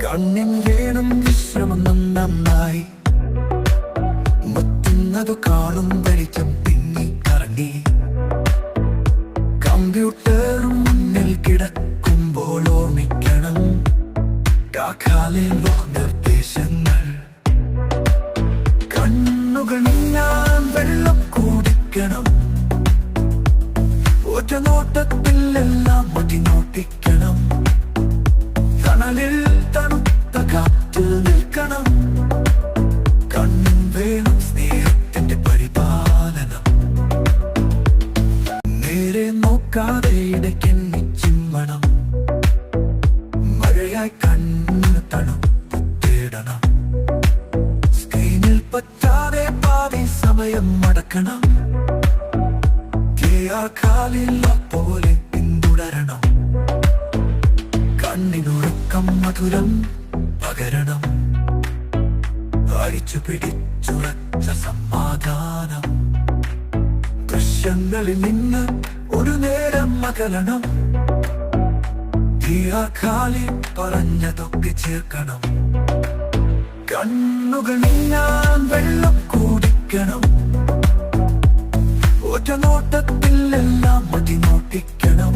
കണ്ണിൻ വേണം വിശ്രമം നന്നായി. മുത്തുന്നതു കാണും വെളിച്ചം പിന്നി കറങ്ങി. കമ്പ്യൂട്ടറും മുന്നിൽ കിടക്കുമ്പോൾ ഓർമ്മിക്കണം കാക്കാലിൽ നിർദ്ദേശങ്ങൾ. കണ്ണുകൾ ഞാൻ വെള്ളം കുടിക്കണം. ഒറ്റ നോട്ടത്തിൽ എല്ലാം മതിനോട്ടിക്കണം. തണലിൽ തണുത്ത കാറ്റിൽ നിൽക്കണം. കണ്ണും വേണം സ്നേഹത്തിന്റെ പരിപാലനം. നേരെ നോക്കാതെ ഇടയ്ക്കെണ്ണി ചിമ്മണം. മഴയായി കണ്ണ് തണുപ്പ് തേടണം. സ്ക്രീനിൽ പറ്റാതെ പാതി സമയം മടക്കണം. കാലില്ല പോലെ പിന്തുടരണം. കണ്ണിനുറക്കം മധുരം പകരണം. അടിച്ചു പിടിച്ചുറച്ച സമാധാനം. ദൃശ്യങ്ങളിൽ നിന്ന് ഒരു നേരം അകലണം. കാലിൽ പറഞ്ഞതൊക്കെ ചേർക്കണം. കണ്ണുകൾ ഞാൻ വെള്ളം കുടിക്കണം. ഒറ്റ നോട്ടത്തിൽ എല്ലാം മതിനോട്ടിക്കണം.